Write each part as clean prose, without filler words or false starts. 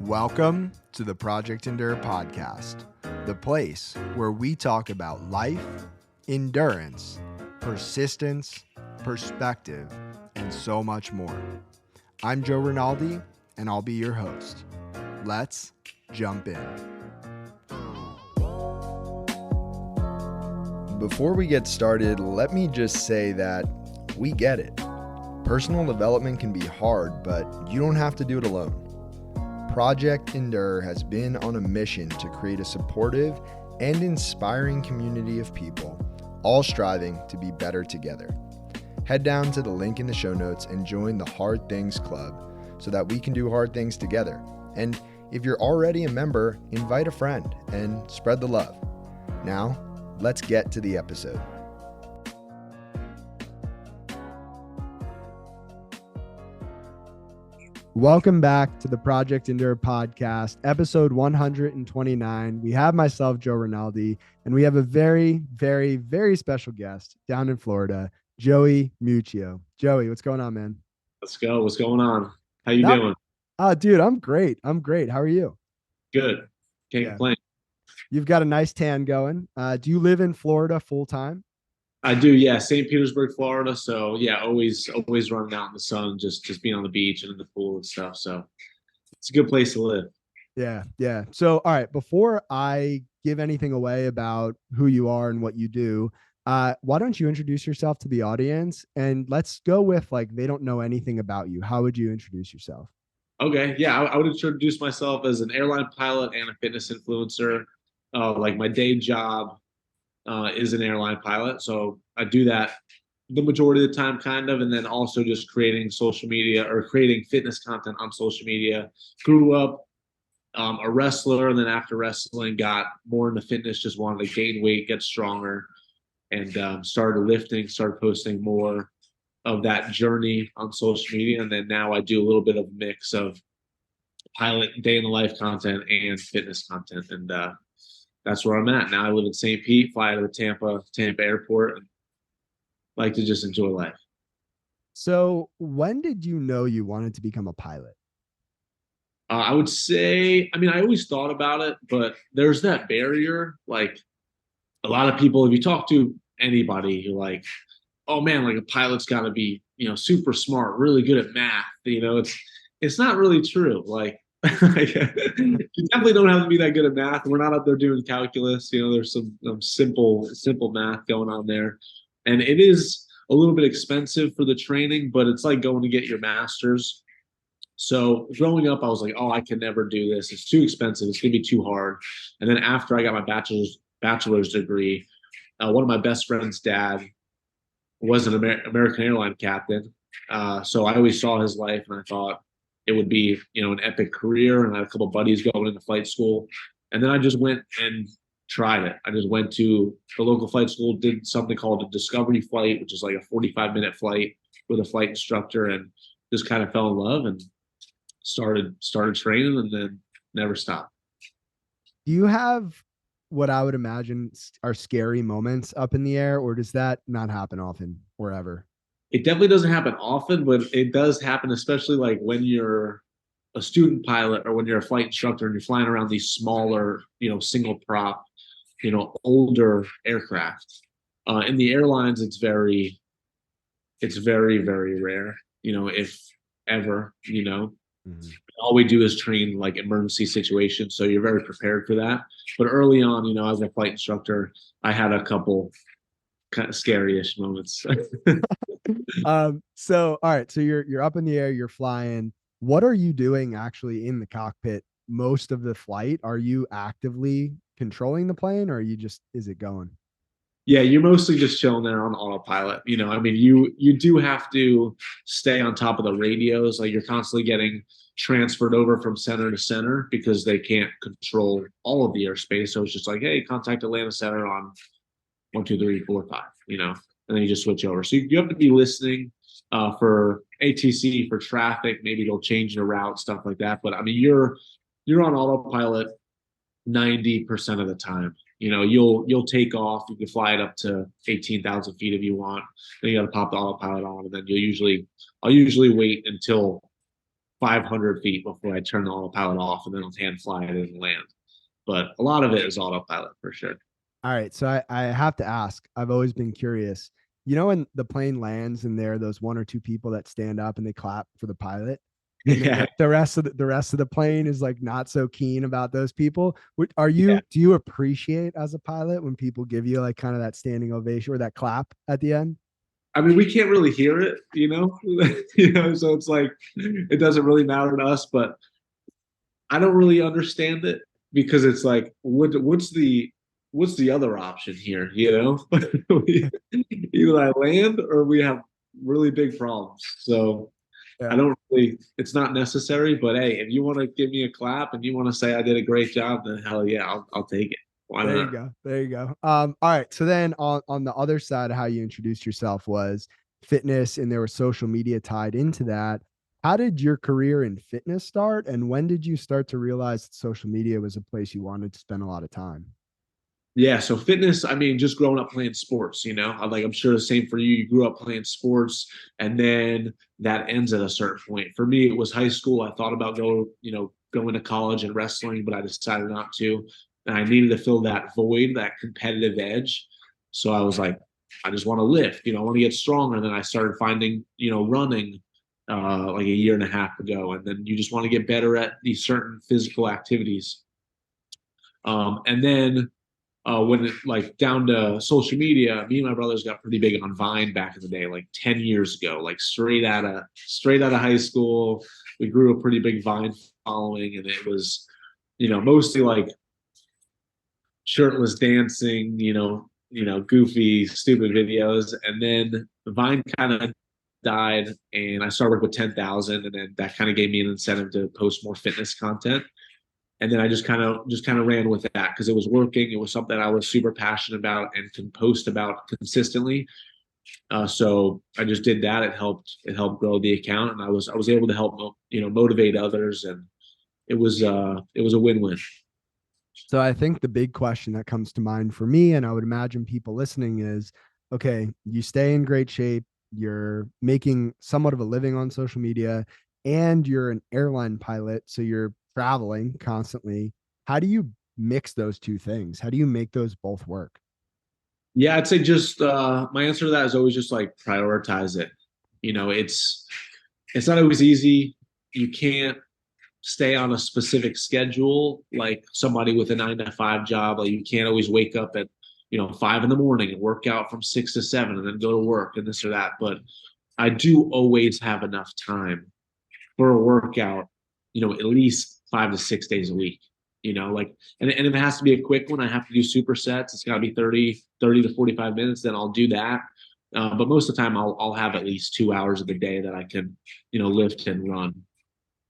Welcome to the Project Endure podcast, the place where we talk about life, endurance, persistence, perspective, and so much more. I'm Joe Rinaldi, and I'll be your host. Let's jump in. Before we get started, let me just say that we get it. Personal development can be hard, but you don't have to do it alone. Project Endure has been on a mission to create a supportive and inspiring community of people, all striving to be better together. Head down to the link in the show notes and join the Hard Things Club so that we can do hard things together. And if you're already a member, invite a friend and spread the love. Now, let's get to the episode. Welcome back to the Project Endure podcast, episode 129. We have myself, Joe Rinaldi, and we have a very, very, very special guest down in Florida, Joey Miuccio. Joey, what's going on, man? Let's go. What's going on? How you doing? Dude, I'm great. How are you? Good. Can't complain. You've got a nice tan going. Do you live in Florida full time? I do, yeah. St. Petersburg, Florida. So yeah, always running out in the sun, just being on the beach and in the pool and stuff. So it's a good place to live. Yeah. So, all right, before I give anything away about who you are and what you do, why don't you introduce yourself to the audience? And let's go with they don't know anything about you. How would you introduce yourself? Okay, yeah, I would introduce myself as an airline pilot and a fitness influencer. My day job is an airline pilot. So I do that the majority of the time, kind of, and then also just creating social media or creating fitness content on social media. Grew up a wrestler, and then after wrestling, got more into fitness, just wanted to gain weight, get stronger, and started lifting, started posting more of that journey on social media. And then now I do a little bit of a mix of pilot day in the life content and fitness content. And that's where I'm at. Now I live in St. Pete, fly out of the Tampa airport, and like to just enjoy life. So when did you know you wanted to become a pilot? I would say, I always thought about it, but there's that barrier. Like a lot of people, if you talk to anybody, you're like, oh man, like a pilot's got to be, super smart, really good at math. It's not really true. Like, you definitely don't have to be that good at math. We're not up there doing calculus. There's some simple math going on there, and it is a little bit expensive for the training, but it's like going to get your master's. So growing up, I was like, oh, I can never do this. It's too expensive. It's gonna be too hard. And then after I got my bachelor's degree, one of my best friend's dad was an American airline captain. So I always saw his life, and I thought it would be, an epic career. And I had a couple of buddies going into flight school. And then I just went and tried it. I just went to the local flight school, did something called a discovery flight, which is like a 45-minute flight with a flight instructor, and just kind of fell in love and started training, and then never stopped. Do you have what I would imagine are scary moments up in the air, or does that not happen often or ever? It definitely doesn't happen often, but it does happen, especially like when you're a student pilot or when you're a flight instructor and you're flying around these smaller, single prop, older aircraft. In the airlines, it's very, very rare, if ever, Mm-hmm. All we do is train like emergency situations. So you're very prepared for that. But early on, as a flight instructor, I had a couple kind of scary-ish moments. So all right, so you're up in the air, you're flying. What are you doing actually in the cockpit most of the flight? Are you actively controlling the plane, or is it going? Yeah, you're mostly just chilling there on autopilot. You do have to stay on top of the radios. Like you're constantly getting transferred over from center to center because they can't control all of the airspace. So it's just like, hey, contact Atlanta Center on 1, 2, 3, 4, 5. And then you just switch over. So you have to be listening for ATC, for traffic. Maybe they'll change your route, stuff like that. But you're on autopilot 90% of the time. You'll take off. You can fly it up to 18,000 feet if you want. Then you got to pop the autopilot on, and then I'll usually wait until 500 feet before I turn the autopilot off, and then I'll hand fly it and land. But a lot of it is autopilot for sure. All right, so I have to ask. I've always been curious. You know, when the plane lands and there are those one or two people that stand up and they clap for the pilot, and then Yeah, the rest of the rest of the plane is like not so keen about those people. Are yeah. you? Do you appreciate as a pilot when people give you like kind of that standing ovation or that clap at the end? I mean, we can't really hear it, you know, so it's like it doesn't really matter to us. But I don't really understand it because it's like, what's the other option here? You know, either I land or we have really big problems. So I Yeah. don't really. It's not necessary. But hey, if you want to give me a clap and you want to say I did a great job, then hell yeah, I'll take it. Why There you not? go. There you go. All right. So then on the other side of how you introduced yourself was fitness, and there was social media tied into that. How did your career in fitness start? And when did you start to realize that social media was a place you wanted to spend a lot of time? Yeah, so fitness, I mean, just growing up playing sports, you know, I'm sure the same for you. You grew up playing sports and then that ends at a certain point. For me, it was high school. I thought about going to college and wrestling, but I decided not to. And I needed to fill that void, that competitive edge. So I was like, I just want to lift, I want to get stronger. And then I started finding, running like a year and a half ago. And then you just want to get better at these certain physical activities. And then when it like down to social media, me and my brothers got pretty big on Vine back in the day, like 10 years ago, like straight out of high school. We grew a pretty big Vine following, and it was, mostly like shirtless dancing, goofy, stupid videos. And then Vine kind of died, and I started with 10,000, and then that kind of gave me an incentive to post more fitness content. And then I just kind of ran with that because it was working. It was something I was super passionate about and can post about consistently. So I just did that. It helped grow the account, and I was able to help motivate others, and it was a win-win. So I think the big question that comes to mind for me, and I would imagine people listening, is okay, you stay in great shape, you're making somewhat of a living on social media, and you're an airline pilot. So you're traveling constantly. How do you mix those two things? How do you make those both work? Yeah, I'd say just my answer to that is always just like prioritize it. It's not always easy. You can't stay on a specific schedule like somebody with a 9 to 5 job. Like you can't always wake up at 5 in the morning and work out from 6 to 7 and then go to work and this or that. But I do always have enough time for a workout, at least 5 to 6 days a week. Like, and if it has to be a quick one, I have to do supersets. It's got to be 30 to 45 minutes. Then I'll do that. But most of the time, I'll have at least 2 hours of the day that I can, lift and run. Yeah.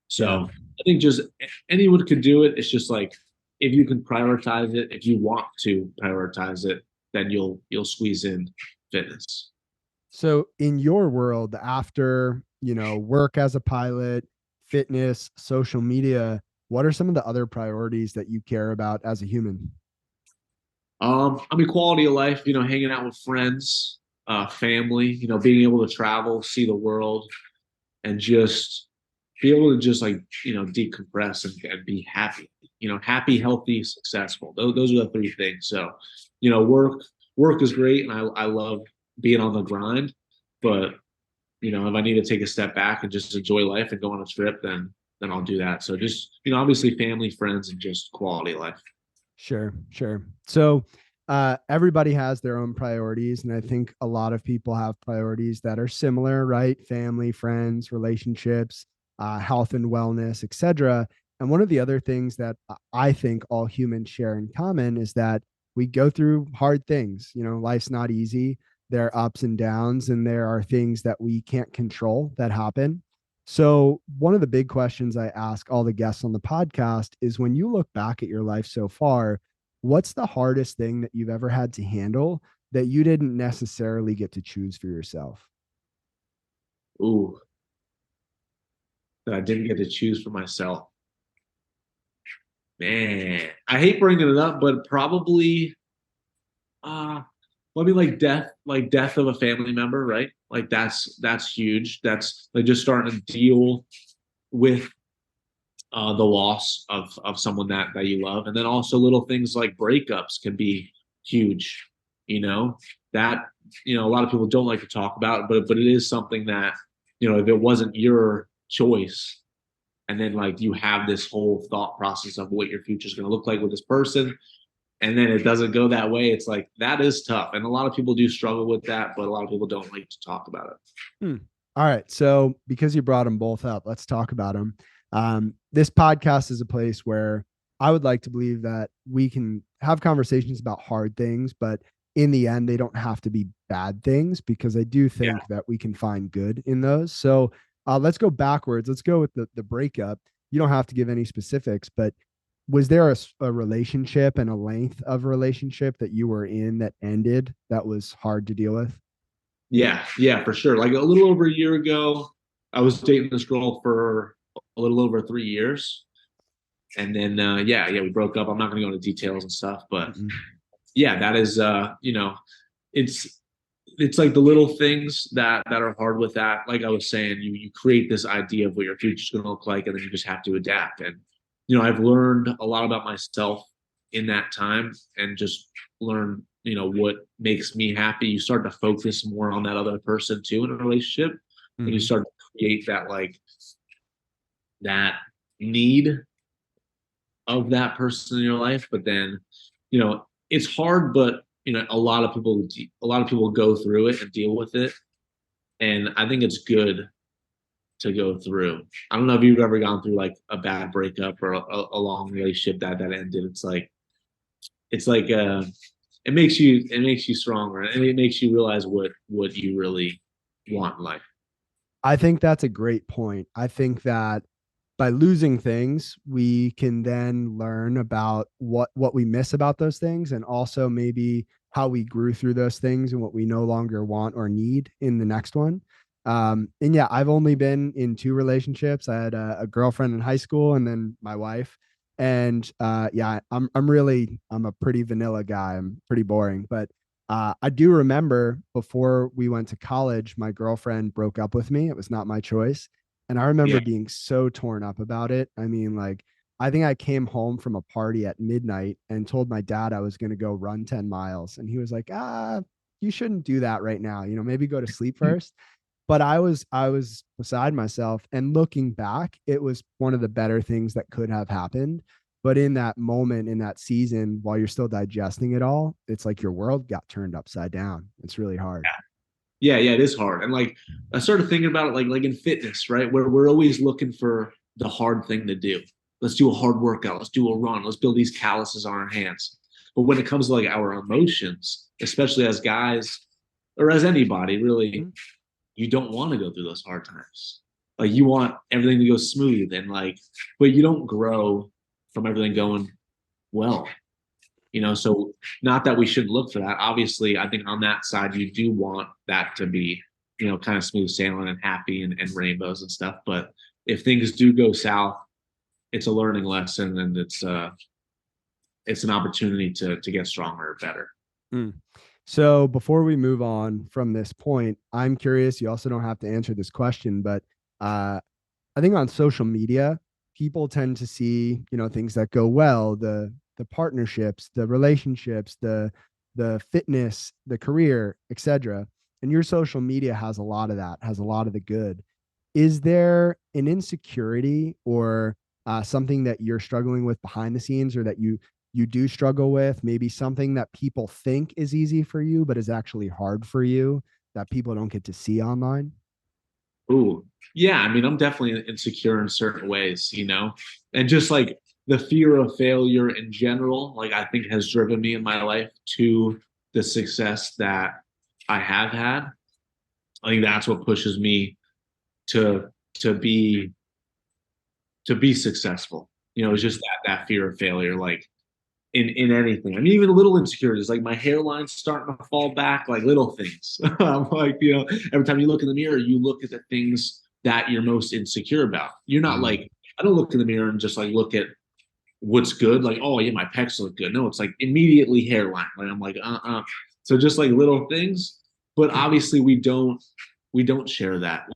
So I think just anyone could do it. It's just like if you can prioritize it, if you want to prioritize it, then you'll squeeze in fitness. So in your world, after, work as a pilot, fitness, social media, what are some of the other priorities that you care about as a human? I mean, quality of life, hanging out with friends, family, being able to travel, see the world, and just be able to just like, decompress and be happy, happy, healthy, successful. Those are the three things. So, work is great. And I love being on the grind, but if I need to take a step back and just enjoy life and go on a trip, then I'll do that. So just, obviously family, friends, and just quality of life. Sure, sure. So everybody has their own priorities, and I think a lot of people have priorities that are similar, right? Family, friends, relationships, health and wellness, etc. And one of the other things that I think all humans share in common is that we go through hard things. Life's not easy. There are ups and downs, and there are things that we can't control that happen. So, one of the big questions I ask all the guests on the podcast is when you look back at your life so far, what's the hardest thing that you've ever had to handle that you didn't necessarily get to choose for yourself? Ooh, that I didn't get to choose for myself. Man, I hate bringing it up, but probably, uh, I mean, like death of a family member, right? Like that's huge. That's like just starting to deal with the loss of someone that you love. And then also little things like breakups can be huge, you know, that, a lot of people don't like to talk about, but it is something that, if it wasn't your choice, and then like you have this whole thought process of what your future is going to look like with this person, and then it doesn't go that way, it's like that is tough. And a lot of people do struggle with that, but a lot of people don't like to talk about it. Hmm. All right. So because you brought them both up, let's talk about them. This podcast is a place where I would like to believe that we can have conversations about hard things, but in the end, they don't have to be bad things, because I do think that we can find good in those. So let's go backwards. Let's go with the breakup. You don't have to give any specifics, but was there a relationship and a length of a relationship that you were in that ended that was hard to deal with? Yeah, for sure. Like a little over a year ago, I was dating this girl for a little over 3 years. And then we broke up. I'm not gonna go into details and stuff, but Mm-mm. yeah, that is it's it's like the little things that are hard with that. Like I was saying, you create this idea of what your future's gonna look like, and then you just have to adapt. And I've learned a lot about myself in that time, and just learn, what makes me happy. You start to focus more on that other person too in a relationship, and you Mhm. start to create that like that need of that person in your life. But then, it's hard, but a lot of people go through it and deal with it. And I think it's good to go through. I don't know if you've ever gone through like a bad breakup or a long relationship that ended. It's like it makes you stronger, and it makes you realize what you really want in life. I think that's a great point. I think that by losing things, we can then learn about what we miss about those things, and also maybe how we grew through those things and what we no longer want or need in the next one. And yeah, I've only been in two relationships. I had a girlfriend in high school, and then my wife. And yeah, I'm a pretty vanilla guy. I'm pretty boring, but I do remember before we went to college, my girlfriend broke up with me. It was not my choice. And I remember Yeah. being so torn up about it. I mean, like, I think I came home from a party at midnight and told my dad I was going to go run 10 miles. And he was like, you shouldn't do that right now. Maybe go to sleep first. But I was beside myself. And looking back, it was one of the better things that could have happened. But in that moment, in that season, while you're still digesting it all, it's like your world got turned upside down. It's really hard. Yeah, it is hard. And like I started thinking about it like in fitness, right? Where we're always looking for the hard thing to do. Let's do a hard workout. Let's do a run. Let's build these calluses on our hands. But when it comes to like our emotions, especially as guys or as anybody, really, Mhm. you don't want to go through those hard times. Like you want everything to go smooth, and like, but you don't grow from everything going well. So not that we should look for that. Obviously, I think on that side, you do want that to be, kind of smooth sailing and happy and rainbows and stuff. But if things do go south, it's a learning lesson, and it's an opportunity to get stronger or better. Mm. So before we move on from this point, I'm curious. You also don't have to answer this question, but uh, I think on social media, people tend to see, things that go well, the partnerships, the relationships, the fitness, the career, etc. And your social media has a lot of that, has a lot of the good. Is there an insecurity or something that you're struggling with behind the scenes, or that you do struggle with? Maybe something that people think is easy for you, but is actually hard for you, that people don't get to see online? Ooh, yeah. I mean, I'm definitely insecure in certain ways, and just like the fear of failure in general, like I think has driven me in my life to the success that I have had. I think that's what pushes me to to be to be successful. It's just that fear of failure, like in anything. I mean, even little insecurities, like my hairline's starting to fall back, like little things. I'm like, every time you look in the mirror, you look at the things that you're most insecure about. You're not Mm. like, I don't look in the mirror and just like look at what's good, like, oh yeah, my pecs look good. No, it's like immediately hairline. Like I'm like, So just like little things, but obviously we don't share that.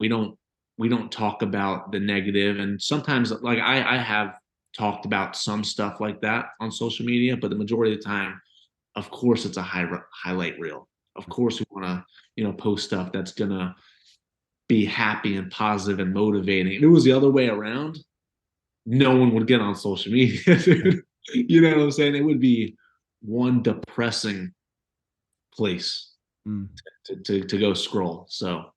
we don't talk about the negative. And sometimes, like I have talked about some stuff like that on social media, but the majority of the time, of course, it's a highlight reel. Of course, we want to, post stuff that's gonna be happy and positive and motivating. If it was the other way around, no one would get on social media, dude. You know what I'm saying? It would be one depressing place Mm. to go scroll. So,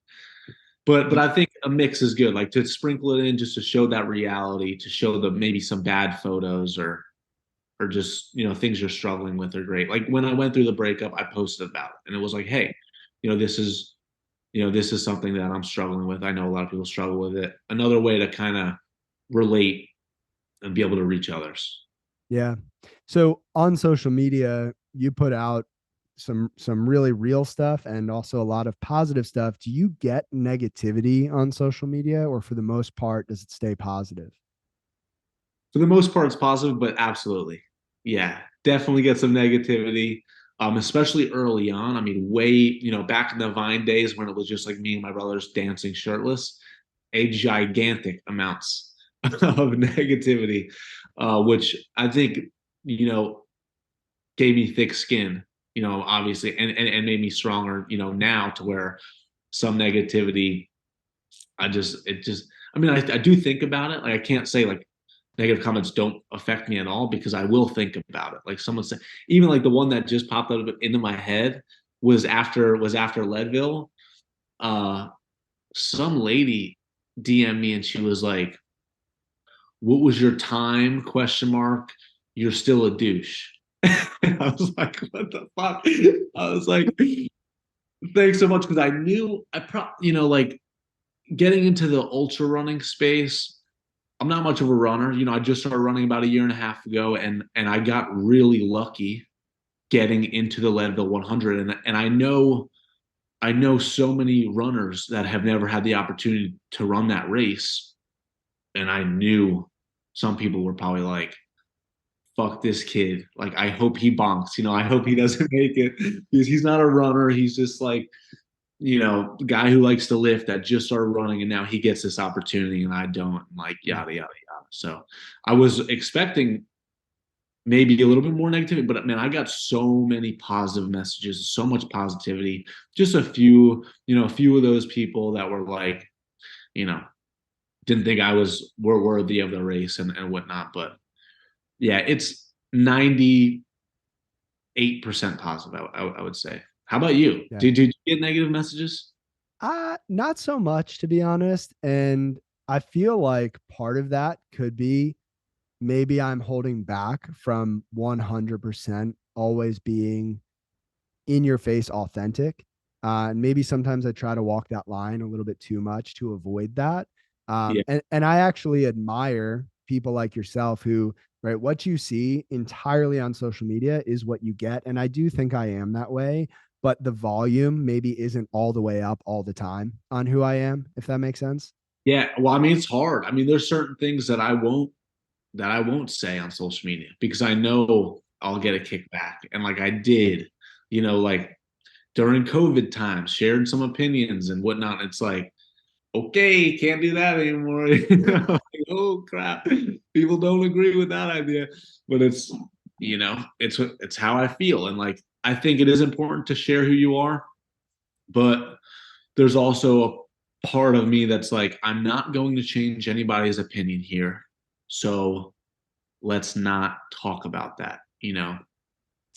but I think a mix is good. Like to sprinkle it in just to show that reality, to show the maybe some bad photos or just things you're struggling with are great. Like when I went through the breakup, I posted about it, and it was like, hey, this is this is something that I'm struggling with. I know a lot of people struggle with it. Another way to kind of relate and be able to reach others. Yeah. So on social media, you put out some really real stuff and also a lot of positive stuff. Do you get negativity on social media, or for the most part does it stay positive? For the most part, it's positive, but absolutely, yeah, definitely get some negativity. Especially early on. I mean, back in the Vine days when it was just like me and my brothers dancing shirtless, a gigantic amounts of negativity, which I think, you know, gave me thick skin, obviously, and made me stronger, now to where some negativity, I mean, I do think about it. Like, I can't say like negative comments don't affect me at all because I will think about it. Like someone said, even like the one that just popped out into my head was after Leadville. Uh, some lady DM me and she was like, "What was your time? Question mark. You're still a douche." And I was like, "What the fuck?" I was like, "Thanks so much," because I knew like getting into the ultra running space. I'm not much of a runner. I just started running about a year and a half ago, and I got really lucky getting into the Leadville 100. And I know so many runners that have never had the opportunity to run that race, and I knew some people were probably like, "Fuck this kid! Like, I hope he bonks. I hope he doesn't make it because he's not a runner. He's just like." Guy who likes to lift that just started running and now he gets this opportunity and I don't, like yada yada yada. So I was expecting maybe a little bit more negativity, but man, I got so many positive messages, so much positivity. Just a few of those people that were like, you know, didn't think I were worthy of the race and whatnot. But yeah, it's 98% positive, I would say. How about you? Yeah. Did you get negative messages? Not so much, to be honest. And I feel like part of that could be maybe I'm holding back from 100% always being in your face authentic. And maybe sometimes I try to walk that line a little bit too much to avoid that. Yeah. And I actually admire people like yourself who, right, what you see entirely on social media is what you get. And I do think I am that way, but the volume maybe isn't all the way up all the time on who I am, if that makes sense. Yeah, well, I mean, it's hard. I mean, there's certain things that I won't say on social media because I know I'll get a kickback. And like I did, like during COVID times, sharing some opinions and whatnot. It's like, okay, can't do that anymore. Like, oh crap, people don't agree with that idea. But it's how I feel, and like I think it is important to share who you are, but there's also a part of me that's like, I'm not going to change anybody's opinion here. So let's not talk about that.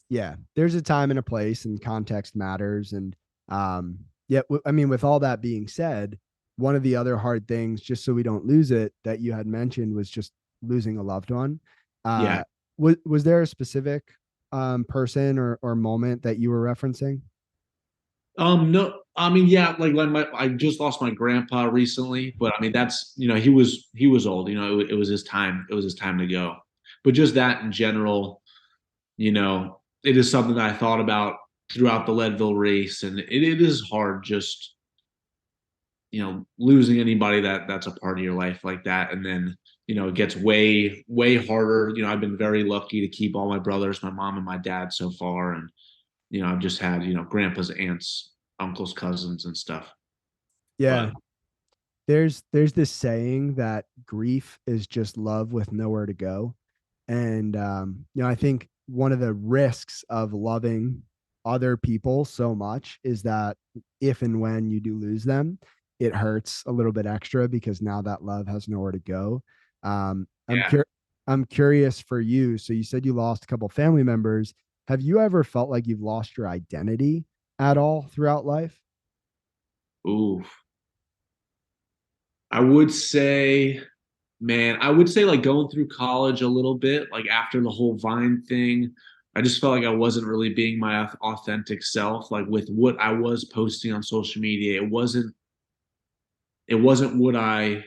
Yeah, there's a time and a place, and context matters. And yeah, I mean, with all that being said, one of the other hard things, just so we don't lose it, that you had mentioned was just losing a loved one. Yeah. Was there a specific person or moment that you were referencing? No, I mean, yeah, like I just lost my grandpa recently, but I mean, that's, he was old, it was his time. It was his time to go. But just that in general, it is something that I thought about throughout the Leadville race, and it is hard just losing anybody that's a part of your life like that. And then it gets way way harder. I've been very lucky to keep all my brothers, my mom and my dad so far, and I've just had grandpa's aunts, uncles, cousins and stuff. But Yeah. there's this saying that grief is just love with nowhere to go. And I think one of the risks of loving other people so much is that if and when you do lose them, it hurts a little bit extra because now that love has nowhere to go. Um, I'm Yeah. cur- I'm curious for you. So you said you lost a couple family members. Have you ever felt like you've lost your identity at all throughout life? Ooh, I would say, man, I would say like going through college a little bit, like after the whole Vine thing, I just felt like I wasn't really being my authentic self. Like with what I was posting on social media, it wasn't what I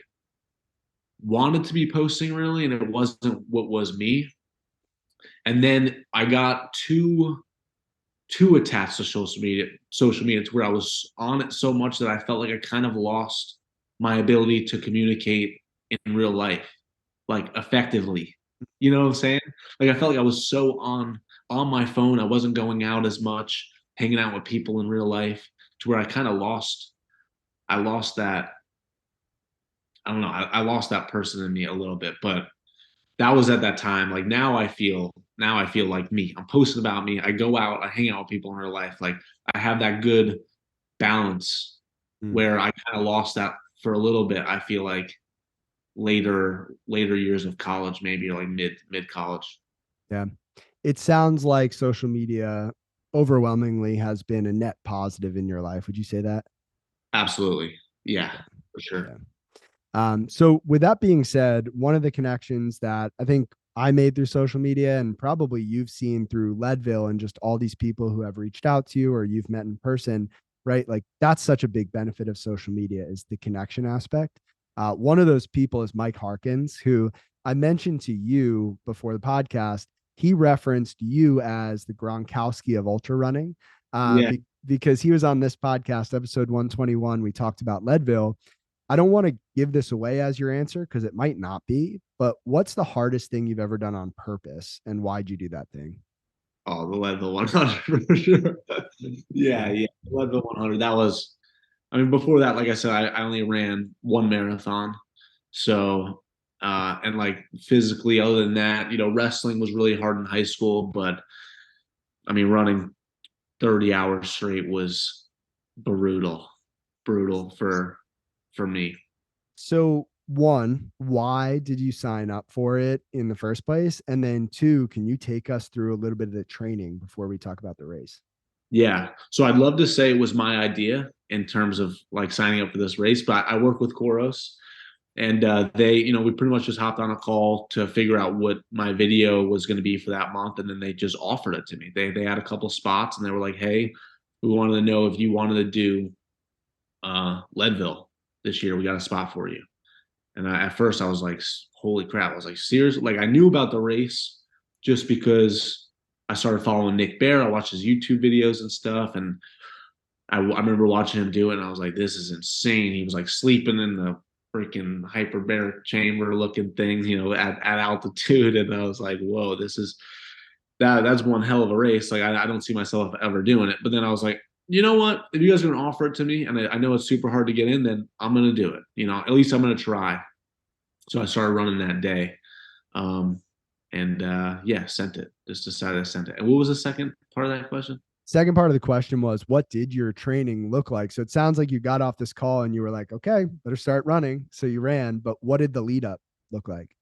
wanted to be posting really, and it wasn't what was me. And then I got too attached to social media to where I was on it so much that I felt like I kind of lost my ability to communicate in real life, like effectively. You know what I'm saying? Like I felt like I was so on my phone. I wasn't going out as much, hanging out with people in real life, to where I kind of lost that. I don't know. I lost that person in me a little bit, but that was at that time. Like now I feel like me. I'm posting about me. I go out, I hang out with people in real life. Like I have that good balance Mm, where I kind of lost that for a little bit. I feel like later years of college, maybe, or like mid college. yeah. It sounds like social media overwhelmingly has been a net positive in your life. Would you say that? Absolutely. Yeah, for Yeah. sure. So with that being said, one of the connections that I think I made through social media and probably you've seen through Leadville and just all these people who have reached out to you or you've met in person, right? Like that's such a big benefit of social media is the connection aspect. One of those people is Mike Harkins, who I mentioned to you before the podcast. He referenced you as the Gronkowski of ultra running Yeah. because he was on this podcast, episode 121. We talked about Leadville. I don't want to give this away as your answer because it might not be, but what's the hardest thing you've ever done on purpose and why'd you do that thing? Oh, the level 100 for sure. Yeah, Yeah. yeah. The level 100. That was, I mean, before that, like I said, I only ran one marathon. So, and like physically, other than that, wrestling was really hard in high school. But I mean, running 30 hours straight was brutal, brutal for me. So, one, why did you sign up for it in the first place? And then two, can you take us through a little bit of the training before we talk about the race? Yeah. So I'd love to say it was my idea in terms of like signing up for this race, but I work with Koros. And we pretty much just hopped on a call to figure out what my video was going to be for that month, and then they just offered it to me. They had a couple spots, and they were like, "Hey, we wanted to know if you wanted to do Leadville this year. We got a spot for you." And at first, I was like, "Holy crap!" I was like, "Seriously?" Like I knew about the race just because I started following Nick Bear. I watched his YouTube videos and stuff, and I remember watching him do it, and I was like, "This is insane." He was like sleeping in the freaking hyperbaric chamber looking thing, at altitude, and I was like, "Whoa, this is that's one hell of a race." Like, I don't see myself ever doing it. But then I was like, you know what? If you guys are going to offer it to me, and I know it's super hard to get in, then I'm going to do it. At least I'm going to try. So I started running that day, um, and yeah, sent it. Just decided I sent it. And what was the second part of that question? Second part of the question was, what did your training look like? So it sounds like you got off this call and you were like, okay, better start running. So you ran, but what did the lead up look like?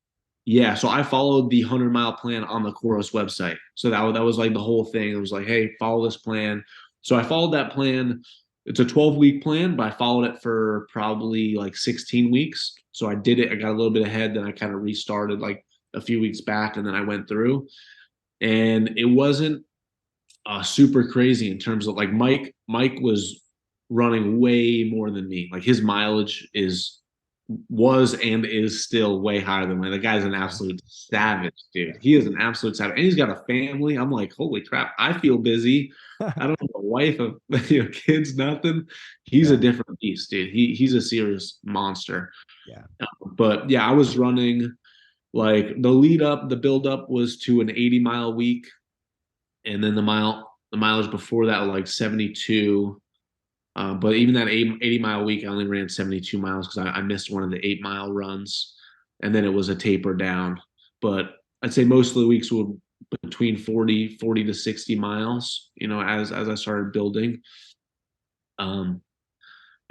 Yeah, so I followed the 100-mile plan on the Koros website. So that was like the whole thing. It was like, hey, follow this plan. So I followed that plan. It's a 12-week plan, but I followed it for probably like 16 weeks. So I did it. I got a little bit ahead, then I kind of restarted like a few weeks back, and then I went through. And it wasn't super crazy in terms of like Mike was running way more than me. Like his mileage was and is still way higher than mine. The guy's an Yeah. absolute savage, dude. Yeah. He is an absolute savage, and he's got a family. I'm like, holy crap! I feel busy. I don't have a wife, of kids, nothing. He's a Yeah. different beast, dude. He's a serious monster. Yeah. But yeah, I was running like the build up was to an 80-mile week, and then the mileage before that was like 72. But even that 80-mile week, I only ran 72 miles because I missed one of the 8-mile runs, and then it was a taper down. But I'd say most of the weeks were between 40 to 60 miles, as I started building. Um,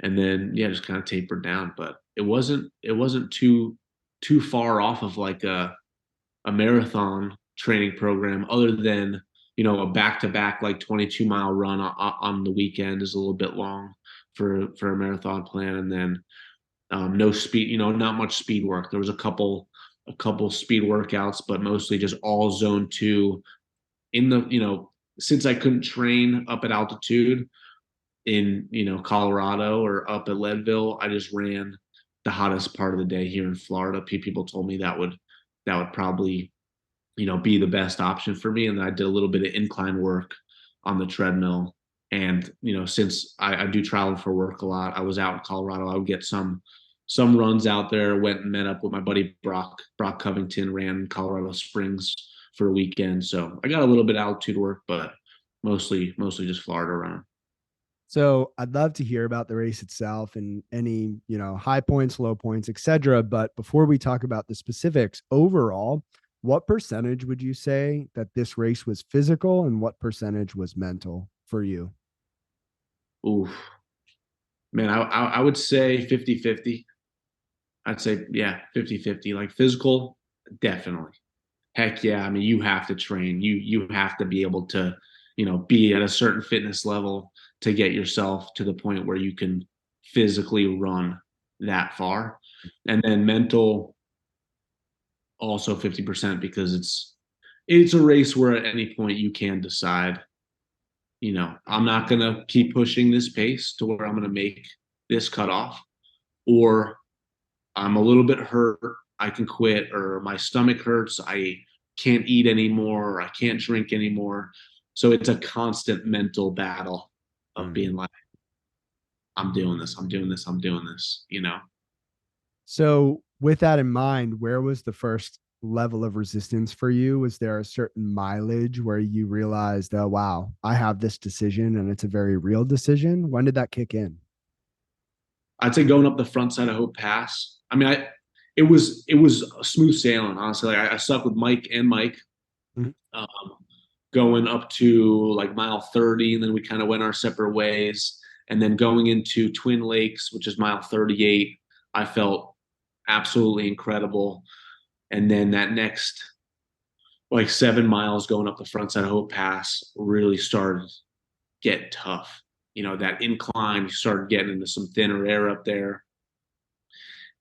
and then yeah, just kind of tapered down. But it wasn't too far off of like a marathon training program, other than a back-to-back like 22-mile run on the weekend is a little bit long for a marathon plan. And then no speed, not much speed work. There was a couple speed workouts, but mostly just all zone 2 in the since I couldn't train up at altitude in Colorado or up at Leadville. I just ran the hottest part of the day here in Florida. People told me that would probably be the best option for me. And then I did a little bit of incline work on the treadmill. And since I do travel for work a lot, I was out in Colorado. I would get some runs out there. Went and met up with my buddy Brock Covington, ran Colorado Springs for a weekend. So I got a little bit of altitude work, but mostly just Florida running. So I'd love to hear about the race itself and any, high points, low points, etc. But before we talk about the specifics overall, what percentage would you say that this race was physical and what percentage was mental for you? Ooh, man, I would say 50-50. I'd say, yeah, 50-50. Like physical, definitely. Heck yeah. I mean, you have to train. You have to be able to, be at a certain fitness level to get yourself to the point where you can physically run that far. And then mental, also 50%, because it's a race where at any point you can decide, I'm not gonna keep pushing this pace to where I'm gonna make this cutoff, or I'm a little bit hurt, I can quit, or my stomach hurts, I can't eat anymore, or I can't drink anymore. So it's a constant mental battle of being like, I'm doing this, I'm doing this, I'm doing this. So, with that in mind, where was the first level of resistance for you? Was there a certain mileage where you realized, oh, wow, I have this decision and it's a very real decision? When did that kick in? I'd say going up the front side of Hope Pass. I mean, it was smooth sailing, honestly. Like I stuck with Mike and Mike, Mhm. um, going up to like mile 30, and then we kind of went our separate ways. And then going into Twin Lakes, which is mile 38, I felt absolutely incredible. And then that next like 7 miles going up the front side of Hope Pass really started getting tough. That incline, you started getting into some thinner air up there.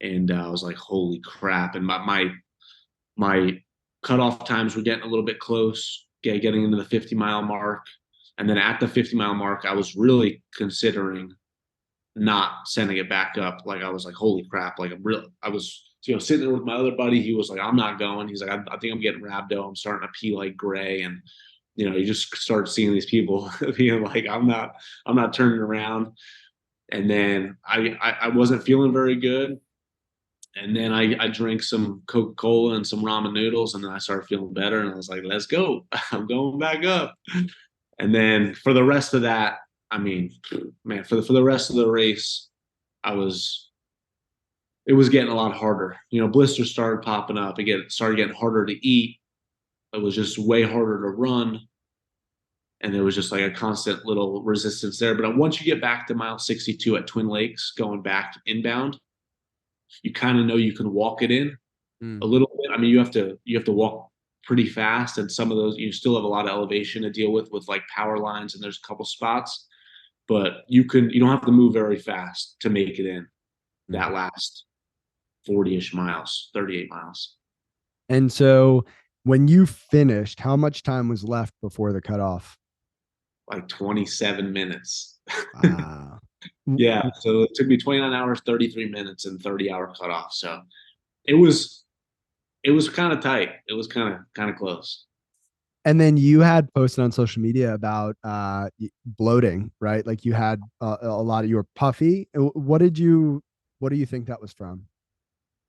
And I was like, holy crap. And my cutoff times were getting a little bit close, getting into the 50-mile mark. And then at the 50-mile mark, I was really considering not sending it back up. Like I was like, holy crap. Like I was, sitting there with my other buddy. He was like, I'm not going. He's like, I think I'm getting rhabdo. I'm starting to pee like gray. And, you just start seeing these people being like, I'm not turning around. And then I wasn't feeling very good. And then I drank some Coca-Cola and some ramen noodles, and then I started feeling better. And I was like, let's go. I'm going back up. And then for the rest of that, I mean, man, for the rest of the race, it was getting a lot harder. Blisters started popping up. It started getting harder to eat. It was just way harder to run. And there was just like a constant little resistance there. But once you get back to mile 62 at Twin Lakes, going back inbound, you kind of know you can walk it in a Mm. little bit. I mean, you have to walk pretty fast, and some of those you still have a lot of elevation to deal with like power lines, and there's a couple spots, but you don't have to move very fast to make it in that last 40-ish miles, 38 miles. And so, when you finished, how much time was left before the cutoff? Like 27 minutes. Wow. Yeah, so it took me 29 hours, 33 minutes, and 30-hour cutoff. So it was kind of tight. It was kind of close. And then you had posted on social media about bloating, right? Like you had a lot of, you were puffy. What do you think that was from?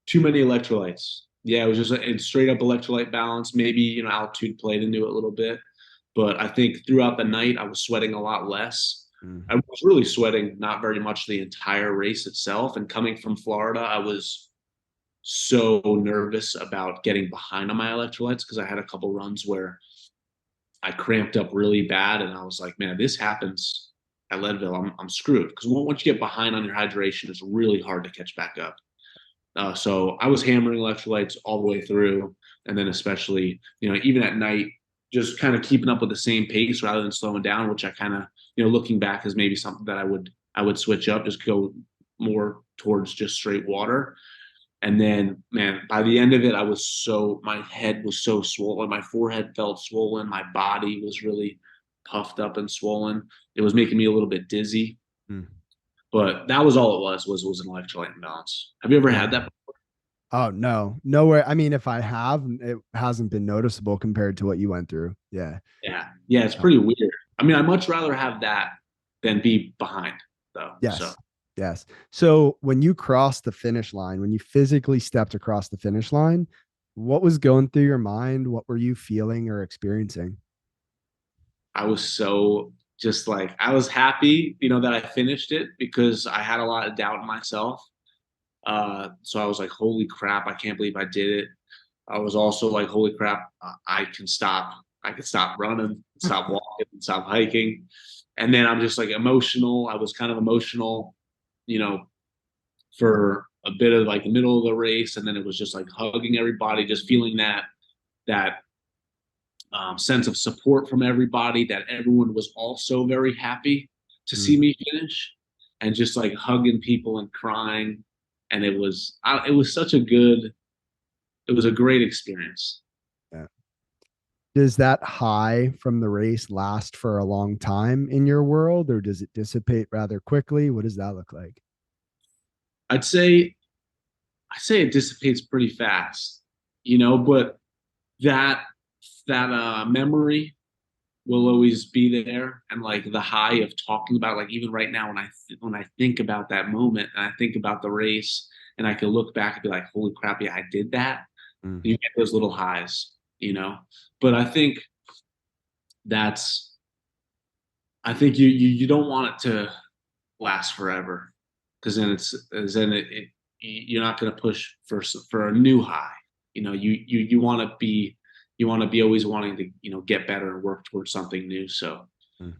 Too many electrolytes. Yeah, it was just a straight up electrolyte balance. Maybe, altitude played into it a little bit. But I think throughout the night, I was sweating a lot less. Mm. I was really sweating, not very much the entire race itself. And coming from Florida, I was so nervous about getting behind on my electrolytes because I had a couple runs where I cramped up really bad, and I was like, man, if this happens at Leadville, I'm screwed. Because once you get behind on your hydration, it's really hard to catch back up. So I was hammering electrolytes all the way through, and then especially, even at night, just kind of keeping up with the same pace rather than slowing down, which I kind of, looking back is maybe something that I would switch up, just go more towards just straight water. And then, man, by the end of it, my head was so swollen. My forehead felt swollen. My body was really puffed up and swollen. It was making me a little bit dizzy. Mm. But that was all it was an electrolyte imbalance. Have you ever Yeah. had that? Oh no, nowhere. I mean, if I have, it hasn't been noticeable compared to what you went through. Yeah. Yeah. Yeah, it's pretty weird. I mean, I'd much rather have that than be behind, though. So Yes. Yes. So when you crossed the finish line, when you physically stepped across the finish line, what was going through your mind? What were you feeling or experiencing? I was so just like, I was happy, that I finished it because I had a lot of doubt in myself. So I was like, holy crap, I can't believe I did it. I was also like, holy crap, I can stop. I can stop running, stop walking, stop hiking. And then I'm just like emotional. I was kind of emotional, you know, for a bit of like the middle of the race. And then it was just like hugging everybody, just feeling that sense of support from everybody, that everyone was also very happy to see Mm. me finish, and just like hugging people and crying. And it was such a good, it was a great experience. Yeah. Does that high from the race last for a long time in your world, or does it dissipate rather quickly? What does that look like? I'd say I say it dissipates pretty fast, but that that memory will always be there, and like the high of talking about, like even right now when I think about that moment and I think about the race, and I can look back and be like, holy crap, yeah, I did that. Mm. You get those little highs. But that's I think you don't want it to last forever, because then you're not going to push for a new high. You want to be always wanting to get better and work towards something new. So Mm.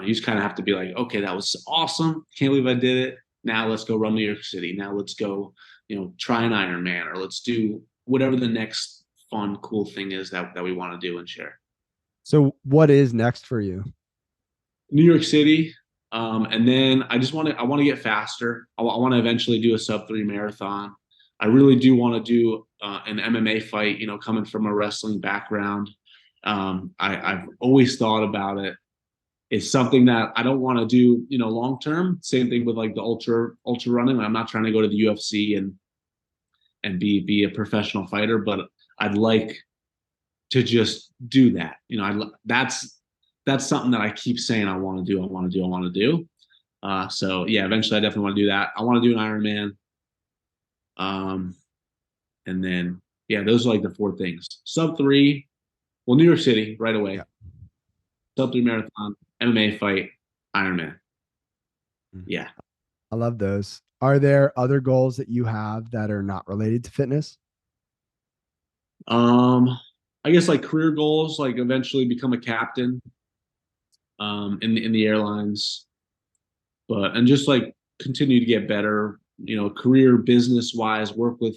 you just kind of have to be like, okay, that was awesome, can't believe I did it. Now let's go run New York City. Now let's go try an Ironman, or let's do whatever the next fun cool thing is that we want to do and share. So what is next for you? New York City. And then I want to get faster. I want to eventually do a sub 3 marathon. I really do want to do an MMA fight, coming from a wrestling background. I've always thought about it. It's something that I don't want to do, long term. Same thing with like the ultra running. I'm not trying to go to the UFC and be a professional fighter, but I'd like to just do that. That's something that I keep saying I want to do. I want to do. I want to do. So yeah, eventually I definitely want to do that. I want to do an Ironman. Um, and then yeah, those are like the four things. Sub 3, well, New York City right away. Yeah. Sub 3 marathon, MMA fight, Ironman. Mm. Yeah. I love those. Are there other goals that you have that are not related to fitness? Um, I guess like career goals, like eventually become a captain in the airlines, and just like continue to get better, career business wise, work with,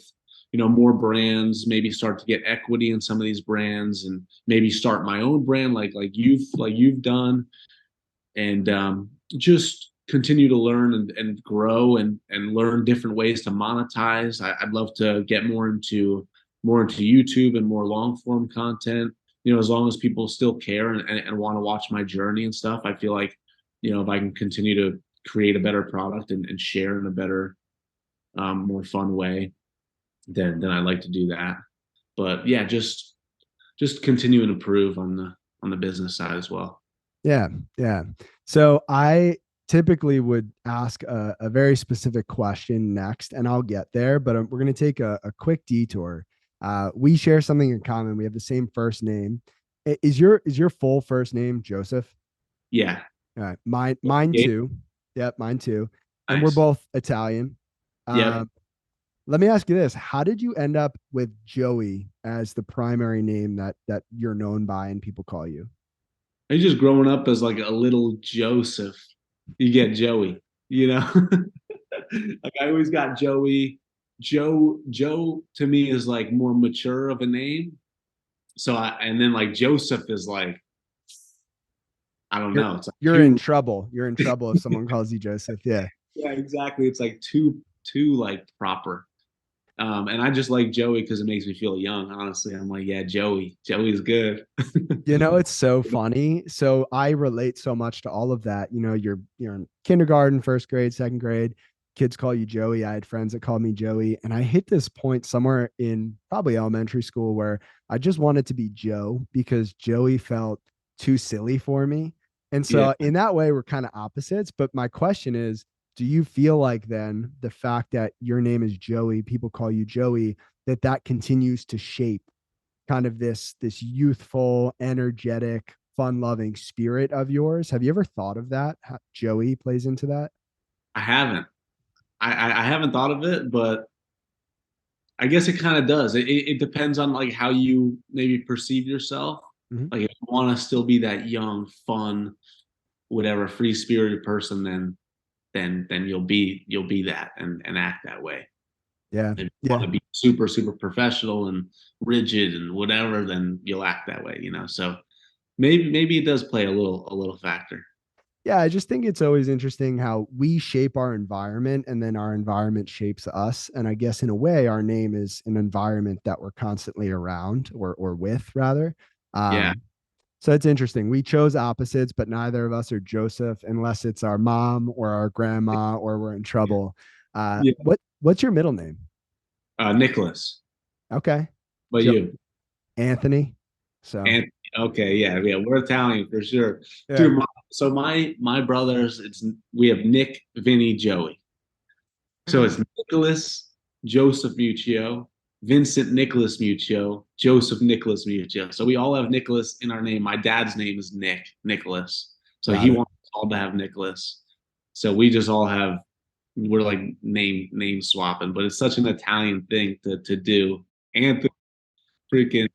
more brands, maybe start to get equity in some of these brands, and maybe start my own brand like you've done, and just continue to learn and grow and learn different ways to monetize. I'd love to get more into YouTube and more long form content. As long as people still care and want to watch my journey and stuff, I feel like, if I can continue to create a better product and share in a better, more fun way, then I'd like to do that. But yeah, just continue and improve on the business side as well. Yeah. Yeah. So I typically would ask a very specific question next, and I'll get there, but we're going to take a quick detour. We share something in common. We have the same first name. Is your full first name Joseph? Yeah. All right. Mine Yeah. too. Yep, mine too. And we're Nice. both Italian. Yep. Let me ask you this. How did you end up with Joey as the primary name that you're known by and people call you? I just growing up as like a little Joseph. You get Joey, you know? Like I always got Joey. Joe to me is like more mature of a name. So and then like Joseph is like, I don't You're know. It's like you're in too, trouble. You're in trouble if someone calls you Joseph. Yeah. yeah, exactly. It's like too like proper. And I just like Joey because it makes me feel young. Honestly, I'm like, yeah, Joey. Joey's good. You know, it's so funny. So I relate so much to all of that. You know, you're in kindergarten, first grade, second grade. Kids call you Joey. I had friends that called me Joey. And I hit this point somewhere in probably elementary school where I just wanted to be Joe because Joey felt too silly for me. And Yeah, so in that way, we're kind of opposites. But my question is, do you feel like then the fact that your name is Joey, people call you Joey, that continues to shape kind of this youthful, energetic, fun-loving spirit of yours? Have you ever thought of that? How Joey plays into that? I haven't. I haven't thought of it, but I guess it kind of does. It depends on like how you maybe perceive yourself. Mhm. Like if you want to still be that young, fun, whatever, free spirited person, then you'll be that and act that way. Yeah. If you want Yeah. to be super super professional and rigid and whatever, then you'll act that way. So maybe it does play a little factor. Yeah, I just think it's always interesting how we shape our environment and then our environment shapes us. And I guess in a way, our name is an environment that we're constantly around or with rather. Yeah. So it's interesting. We chose opposites, but neither of us are Joseph unless it's our mom or our grandma or we're in trouble. Yeah. What's your middle name? Nicholas. Okay. But Joe you? Anthony. So And okay, yeah, we're Italian for sure. yeah, Dude, so my brothers, we have Nick, Vinny, Joey. So it's Nicholas, Joseph Miuccio, Vincent Nicholas Miuccio, Joseph Nicholas Miuccio. So we all have Nicholas in our name. My dad's name is Nicholas. So got he it. wants us all to have Nicholas. So we just all have we're like name swapping, but it's such an Italian thing to do. Anthony, freaking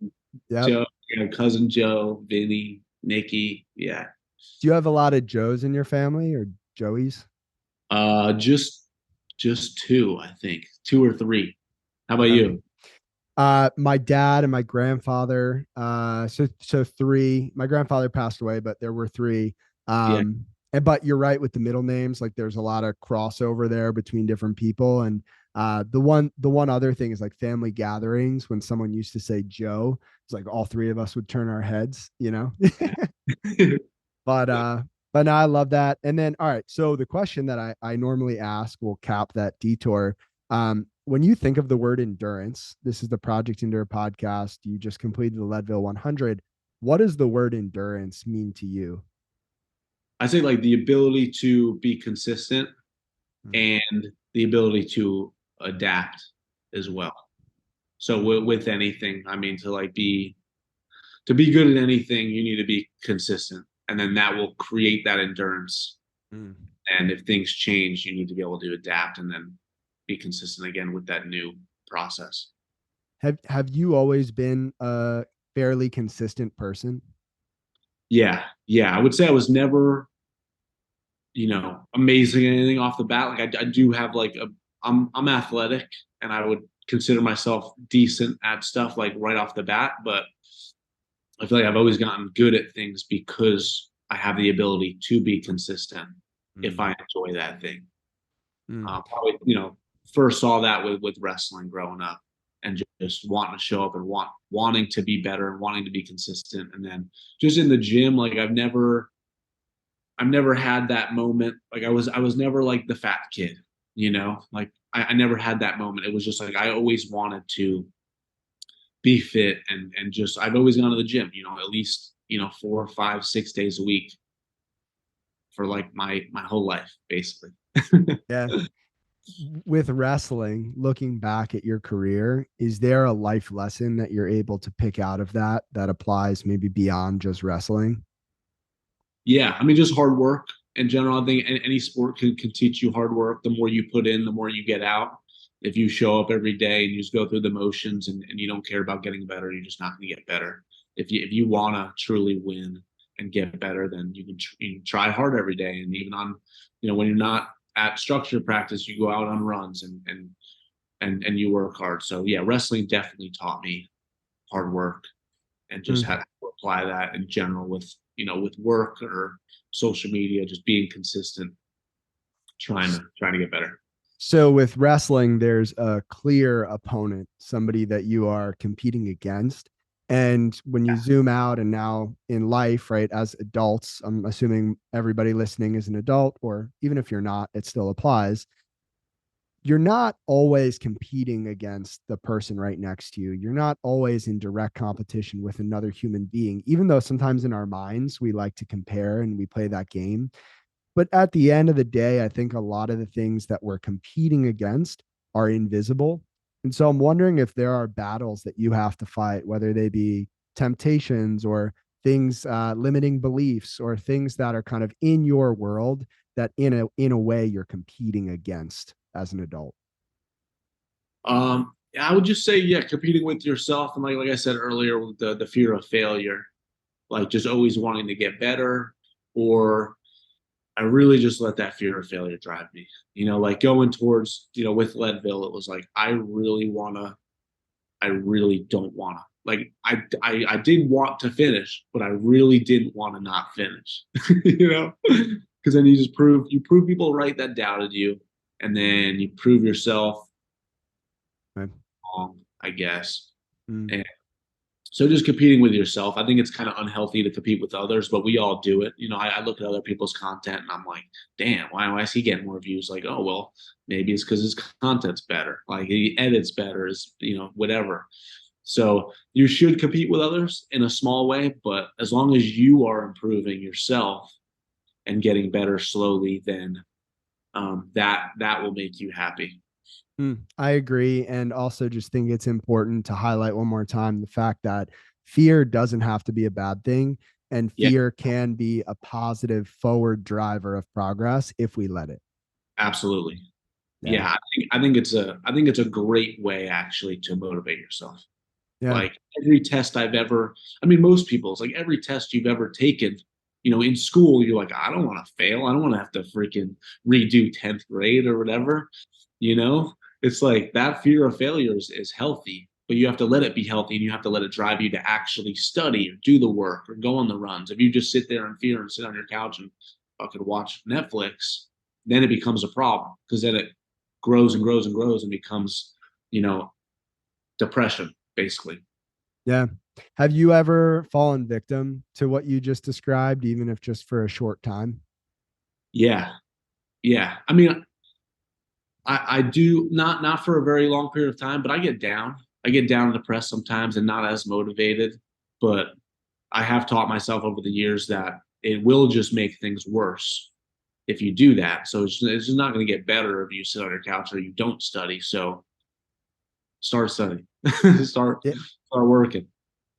Yep. Joe, cousin Joe, Vinny, Nikki, yeah. Do you have a lot of Joes in your family or Joeys? Uh, just just two, I think, two or three. How about Yeah. you? My dad and my grandfather. So three. My grandfather passed away, but there were three. Yeah, And but you're right with the middle names. Like there's a lot of crossover there between different people. And the one other thing is like family gatherings when someone used to say Joe, it's like all three of us would turn our heads, you know. But no, I love that. And then all right, so the question that I normally ask will cap that detour. When you think of the word endurance, this is the Project Endure podcast. You just completed the Leadville 100. What does the word endurance mean to you? I say like the ability to be consistent Mm, and the ability to adapt as well. So with anything, I mean, to be good at anything, you need to be consistent, and then that will create that endurance. mm. And if things change, you need to be able to adapt and then be consistent again with that new process. Have you always been a fairly consistent person? Yeah, yeah. I would say I was never, amazing at anything off the bat. Like I do have like I'm athletic, and I would consider myself decent at stuff like right off the bat. But I feel like I've always gotten good at things because I have the ability to be consistent if Mm, I enjoy that thing. mm. Probably, first saw that with wrestling growing up and just wanting to show up and wanting to be better and wanting to be consistent. And then just in the gym, like I've never had that moment. Like I was never like the fat kid, like I never had that moment. It was just like I always wanted to be fit and just I've always gone to the gym, at least, 4, 5, 6 days a week for like my whole life, basically. Yeah. With wrestling, looking back at your career, is there a life lesson that you're able to pick out of that that applies maybe beyond just wrestling? Yeah, I mean, just hard work in general. I think any sport can teach you hard work. The more you put in, the more you get out. If you show up every day and you just go through the motions and you don't care about getting better, you're just not going to get better. If you want to truly win and get better, then you can try hard every day. And even on, when you're not at structured practice, you go out on runs and you work hard. So yeah, wrestling definitely taught me hard work and just Mm. how to apply that in general with work or social media, just being consistent, trying to get better. So with wrestling, there's a clear opponent, somebody that you are competing against. And when you zoom out and now in life, right, as adults, I'm assuming everybody listening is an adult, or even if you're not, it still applies. You're not always competing against the person right next to you. You're not always in direct competition with another human being, even though sometimes in our minds we like to compare and we play that game. But at the end of the day, I think a lot of the things that we're competing against are invisible. And so I'm wondering if there are battles that you have to fight, whether they be temptations or things, limiting beliefs, or things that are kind of in your world that in a way you're competing against as an adult. I would just say, yeah, competing with yourself, and like I said earlier, with the fear of failure, like just always wanting to get better, or I really just let that fear of failure drive me. Like going towards, with Leadville, it was like I really don't wanna. Like I did want to finish, but I really didn't want to not finish. Because then you prove people right that doubted you, and then you prove yourself Right. wrong, I guess. Mm. And so just competing with yourself, I think it's kind of unhealthy to compete with others, but we all do it. I look at other people's content and I'm like, damn, why is he getting more views? Like, oh, well, maybe it's because his content's better. Like he edits better, is, whatever. So you should compete with others in a small way, but as long as you are improving yourself and getting better slowly, then that will make you happy. I agree. And also just think it's important to highlight one more time the fact that fear doesn't have to be a bad thing. And Yeah, fear can be a positive forward driver of progress if we let it. absolutely. Yeah. Yeah, I think it's a great way actually to motivate yourself. Yeah. Like every test I've ever, I mean, most people's like every test you've ever taken, in school, you're like, I don't want to fail. I don't want to have to freaking redo 10th grade or whatever. You know, it's like that fear of failure is healthy, but you have to let it be healthy and you have to let it drive you to actually study or do the work or go on the runs. If you just sit there in fear and sit on your couch and fucking watch Netflix, then it becomes a problem because then it grows and grows and grows and becomes, you know, depression, basically. Yeah. Have you ever fallen victim to what you just described, even if just for a short time? Yeah. Yeah. I mean, I do not for a very long period of time, but I get down. I get down and depressed sometimes and not as motivated. But I have taught myself over the years that it will just make things worse if you do that. So it's just not going to get better if you sit on your couch or you don't study. So start studying, start Yeah. start working.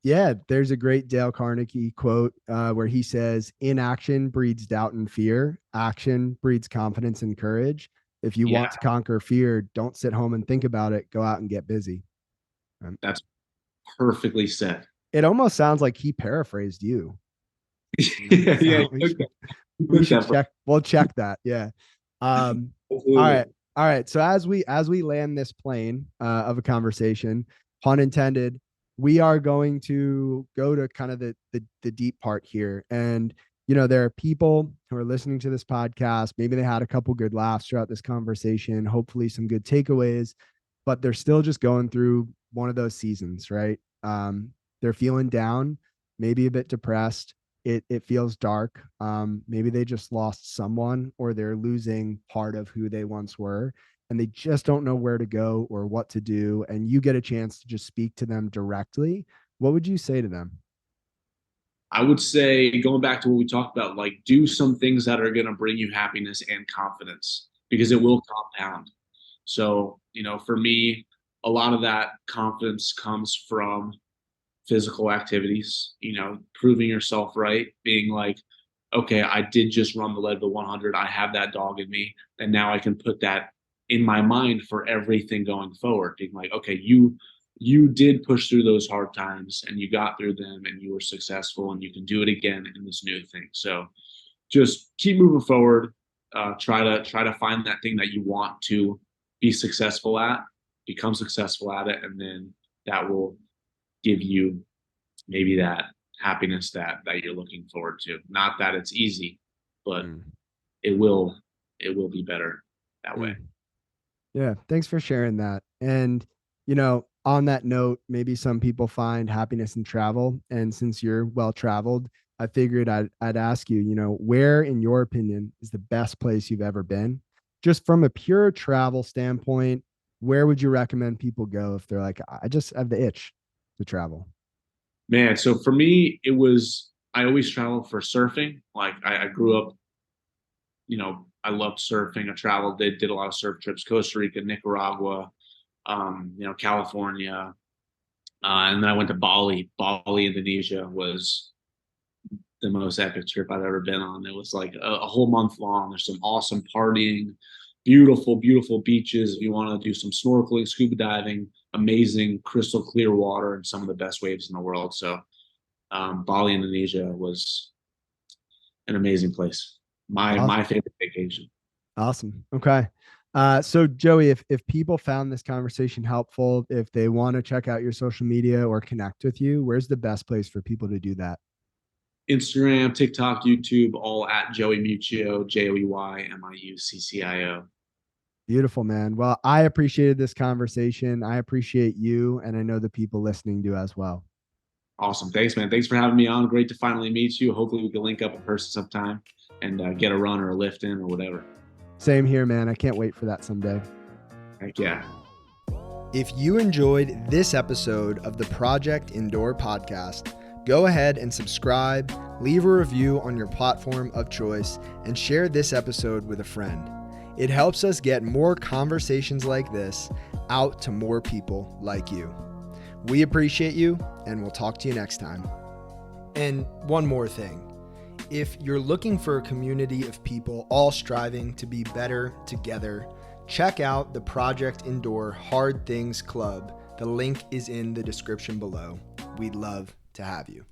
Yeah, there's a great Dale Carnegie quote where he says, "Inaction breeds doubt and fear. Action breeds confidence and courage. If you Yeah, want to conquer fear, don't sit home and think about it. Go out and get busy." that's perfectly said. It almost sounds like he paraphrased you. Yeah, yeah. So You we took should that from check. We'll check that. Yeah. All absolutely. right. All right. So as we land this plane of a conversation, pun intended, we are going to go to kind of the deep part here. And there are people who are listening to this podcast. Maybe they had a couple good laughs throughout this conversation, hopefully some good takeaways, but they're still just going through one of those seasons, right? They're feeling down, maybe a bit depressed. It feels dark. Maybe they just lost someone or they're losing part of who they once were and they just don't know where to go or what to do. And you get a chance to just speak to them directly. What would you say to them? I would say, going back to what we talked about, like do some things that are going to bring you happiness and confidence because it will compound. So, for me, a lot of that confidence comes from physical activities, proving yourself right, being like, okay, I did just run the Leadville 100. I have that dog in me. And now I can put that in my mind for everything going forward. Being like, okay, you did push through those hard times and you got through them and you were successful and you can do it again in this new thing. So just keep moving forward. Try to find that thing that you want to be successful at, become successful at it, and then that will give you maybe that happiness that you're looking forward to. Not that it's easy, but it will be better that way. Yeah, thanks for sharing that. And on that note, maybe some people find happiness in travel, and since you're well traveled, I figured I'd ask you, where in your opinion is the best place you've ever been? Just from a pure travel standpoint, where would you recommend people go if they're like, I just have the itch to travel? Man, so for me, I always traveled for surfing. Like I grew up, I loved surfing. I traveled, did a lot of surf trips, Costa Rica, Nicaragua, California. And then I went to Bali. Bali, Indonesia was the most epic trip I've ever been on. It was like a whole month long. There's some awesome partying, beautiful, beautiful beaches. If you want to do some snorkeling, scuba diving, amazing crystal clear water and some of the best waves in the world. So Bali, Indonesia was an amazing place. My favorite vacation. Awesome. Okay. So Joey, if people found this conversation helpful, if they want to check out your social media or connect with you, where's the best place for people to do that? Instagram, TikTok, YouTube, all at Joey Miuccio, JoeyMiuccio. Beautiful, man. Well, I appreciated this conversation. I appreciate you, and I know the people listening do as well. Awesome. Thanks, man. Thanks for having me on. Great to finally meet you. Hopefully we can link up in person sometime and get a run or a lift in or whatever. Same here, man. I can't wait for that someday. Heck yeah. If you enjoyed this episode of the Project Indoor podcast, go ahead and subscribe, leave a review on your platform of choice, and share this episode with a friend. It helps us get more conversations like this out to more people like you. We appreciate you, and we'll talk to you next time. And one more thing. If you're looking for a community of people all striving to be better together, check out the Project Indoor Hard Things Club. The link is in the description below. We'd love to have you.